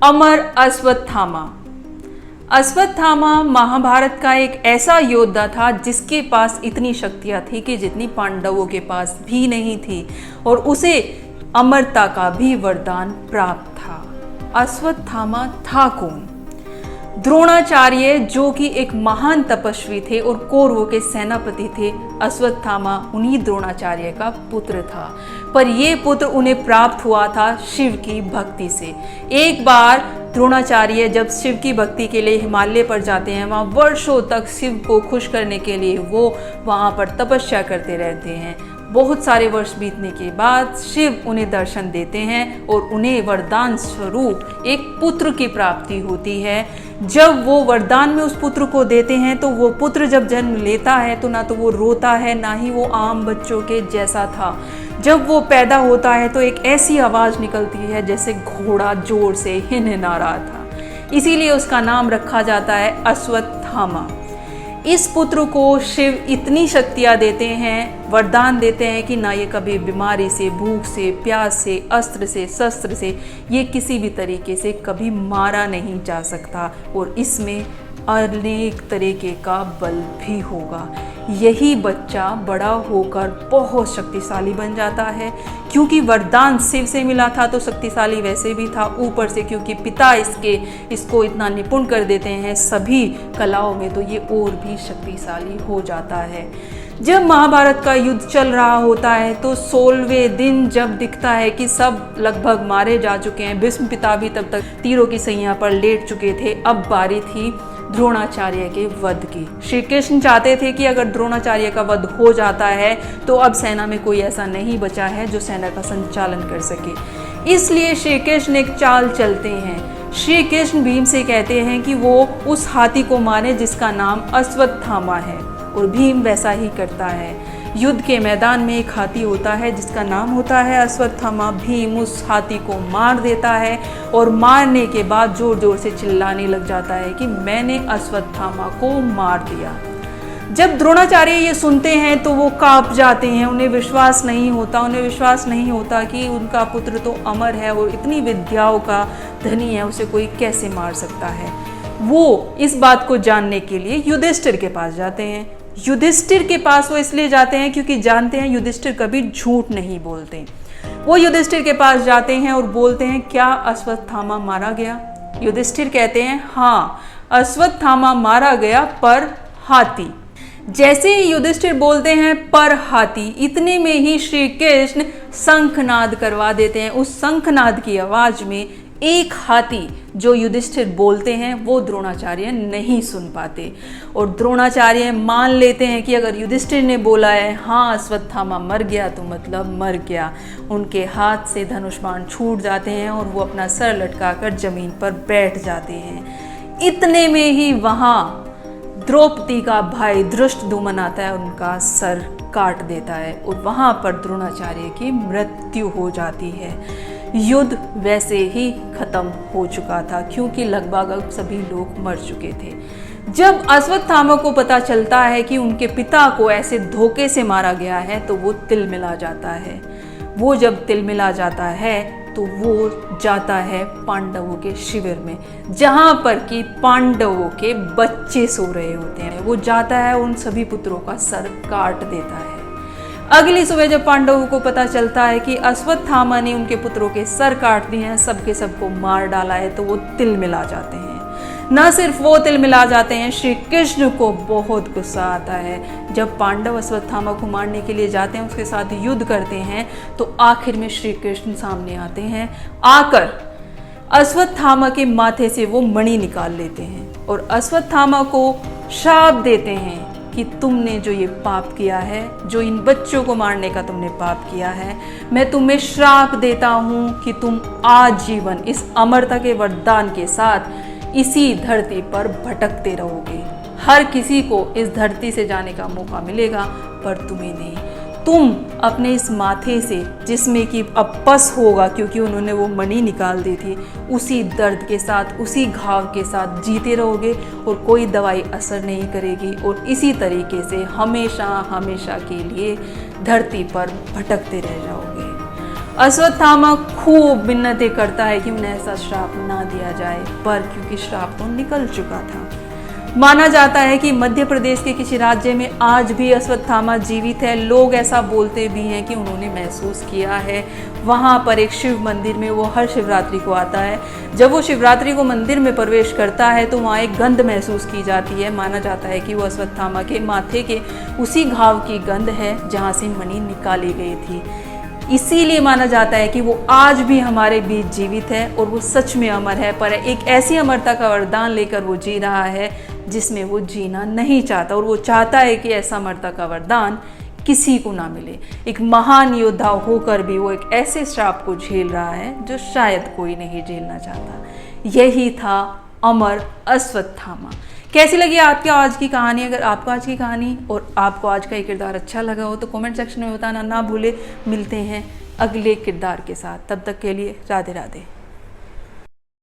अमर अश्वत्थामा। अश्वत्थामा महाभारत का एक ऐसा योद्धा था जिसके पास इतनी शक्तियां थी कि जितनी पांडवों के पास भी नहीं थी, और उसे अमरता का भी वरदान प्राप्त था। अश्वत्थामा था कौन? द्रोणाचार्य, जो कि एक महान तपस्वी थे और कौरवों के सेनापति थे, अश्वत्थामा उन्हीं द्रोणाचार्य का पुत्र था। पर यह पुत्र उन्हें प्राप्त हुआ था शिव की भक्ति से। एक बार द्रोणाचार्य जब शिव की भक्ति के लिए हिमालय पर जाते हैं, वहाँ वर्षों तक शिव को खुश करने के लिए वो वहाँ पर तपस्या करते रहते हैं। बहुत सारे वर्ष बीतने के बाद शिव उन्हें दर्शन देते हैं और उन्हें वरदान स्वरूप एक पुत्र की प्राप्ति होती है। जब वो वरदान में उस पुत्र को देते हैं तो वो पुत्र जब जन्म लेता है तो ना तो वो रोता है, ना ही वो आम बच्चों के जैसा था। जब वो पैदा होता है तो एक ऐसी आवाज़ निकलती है जैसे घोड़ा जोर से हिनहिना रहा था। इसीलिए उसका नाम रखा जाता है अश्वत्थामा। इस पुत्र को शिव इतनी शक्तियाँ देते हैं, वरदान देते हैं कि ना ये कभी बीमारी से, भूख से, प्यास से, अस्त्र से, शस्त्र से, ये किसी भी तरीके से कभी मारा नहीं जा सकता, और इसमें अनेक तरीके का बल भी होगा। यही बच्चा बड़ा होकर बहुत शक्तिशाली बन जाता है, क्योंकि वरदान शिव से मिला था तो शक्तिशाली वैसे भी था, ऊपर से क्योंकि पिता इसको इतना निपुण कर देते हैं सभी कलाओं में, तो ये और भी शक्तिशाली हो जाता है। जब महाभारत का युद्ध चल रहा होता है तो 16वें दिन जब दिखता है कि सब लगभग मारे जा चुके हैं, भीष्म पिता भी तब तक तीरों की सैया पर लेट चुके थे, अब बारी थी द्रोणाचार्य के वध की। श्री कृष्ण चाहते थे कि अगर द्रोणाचार्य का वध हो जाता है तो अब सेना में कोई ऐसा नहीं बचा है जो सेना का संचालन कर सके। इसलिए श्री कृष्ण एक चाल चलते हैं। श्री कृष्ण भीम से कहते हैं कि वो उस हाथी को मारे जिसका नाम अश्वत्थामा है, और भीम वैसा ही करता है। युद्ध के मैदान में एक हाथी होता है जिसका नाम होता है अश्वत्थामा। भीम उस हाथी को मार देता है और मारने के बाद जोर जोर से चिल्लाने लग जाता है कि मैंने अश्वत्थामा को मार दिया। जब द्रोणाचार्य ये सुनते हैं तो वो कांप जाते हैं, उन्हें विश्वास नहीं होता कि उनका पुत्र तो अमर है और इतनी विद्याओं का धनी है, उसे कोई कैसे मार सकता है। वो इस बात को जानने के लिए युधिष्ठिर के पास जाते हैं। युधिष्ठिर के पास वो इसलिए जाते हैं क्योंकि जानते हैं युधिष्ठिर कभी झूठ नहीं बोलते। वो युधिष्ठिर के पास जाते हैं और बोलते हैं, क्या अश्वत्थामा मारा गया? युधिष्ठिर कहते हैं, हाँ, अश्वत्थामा मारा गया, पर हाथी। जैसे ही युधिष्ठिर बोलते हैं पर हाथी, इतने में ही श्री कृष्ण शंखनाद करवा देते हैं। उस शंखनाद की आवाज में एक हाथी जो युधिष्ठिर बोलते हैं वो द्रोणाचार्य नहीं सुन पाते, और द्रोणाचार्य मान लेते हैं कि अगर युधिष्ठिर ने बोला है हाँ अश्वत्थामा मर गया तो मतलब मर गया। उनके हाथ से धनुष बाण छूट जाते हैं और वो अपना सर लटकाकर जमीन पर बैठ जाते हैं। इतने में ही वहाँ द्रौपदी का भाई धृष्टद्युम्न आता है, उनका सर काट देता है, और वहाँ पर द्रोणाचार्य की मृत्यु हो जाती है। युद्ध वैसे ही खत्म हो चुका था क्योंकि लगभग अब सभी लोग मर चुके थे। जब अश्वत्थामा को पता चलता है कि उनके पिता को ऐसे धोखे से मारा गया है तो वो तिलमिला जाता है। वो जब तिलमिला जाता है तो वो जाता है पांडवों के शिविर में, जहाँ पर कि पांडवों के बच्चे सो रहे होते हैं। वो जाता है, उन सभी पुत्रों का सर काट देता है। अगली सुबह जब पांडवों को पता चलता है कि अश्वत्थामा ने उनके पुत्रों के सर काट दिए हैं, सबके सबको मार डाला है, तो वो तिलमिला जाते हैं। न सिर्फ वो तिलमिला जाते हैं, श्री कृष्ण को बहुत गुस्सा आता है। जब पांडव अश्वत्थामा को मारने के लिए जाते हैं, उसके साथ युद्ध करते हैं, तो आखिर में श्री कृष्ण सामने आते हैं। आकर अश्वत्थामा के माथे से वो मणि निकाल लेते हैं और अश्वत्थामा को श्राप देते हैं कि तुमने जो ये पाप किया है, जो इन बच्चों को मारने का तुमने पाप किया है, मैं तुम्हें श्राप देता हूँ कि तुम आजीवन इस अमरता के वरदान के साथ इसी धरती पर भटकते रहोगे। हर किसी को इस धरती से जाने का मौका मिलेगा, पर तुम्हें नहीं। तुम अपने इस माथे से, जिसमें कि अब पस होगा क्योंकि उन्होंने वो मणि निकाल दी थी, उसी दर्द के साथ, उसी घाव के साथ जीते रहोगे और कोई दवाई असर नहीं करेगी, और इसी तरीके से हमेशा हमेशा के लिए धरती पर भटकते रह जाओगे। अश्वत्थामा खूब मिन्नतें करता है कि उन्हें ऐसा श्राप ना दिया जाए, पर क्योंकि श्राप तो निकल चुका था। माना जाता है कि मध्य प्रदेश के किसी राज्य में आज भी अश्वत्थामा जीवित है। लोग ऐसा बोलते भी हैं कि उन्होंने महसूस किया है। वहाँ पर एक शिव मंदिर में वो हर शिवरात्रि को आता है। जब वो शिवरात्रि को मंदिर में प्रवेश करता है तो वहाँ एक गंध महसूस की जाती है। माना जाता है कि वो अश्वत्थामा के माथे के उसी घाव की गंध है जहाँ से मणि निकाली गई थी। इसीलिए माना जाता है कि वो आज भी हमारे बीच जीवित है और वो सच में अमर है, पर एक ऐसी अमरता का वरदान लेकर वो जी रहा है जिसमें वो जीना नहीं चाहता, और वो चाहता है कि ऐसा अमरता का वरदान किसी को ना मिले। एक महान योद्धा होकर भी वो एक ऐसे श्राप को झेल रहा है जो शायद कोई नहीं झेलना चाहता। यही था अमर अश्वत्थामा। कैसी लगी आपकी आज की कहानी? अगर आपको आज की कहानी और आपको आज का ये किरदार अच्छा लगा हो तो कमेंट सेक्शन में बताना ना भूले। मिलते हैं अगले किरदार के साथ, तब तक के लिए राधे राधे।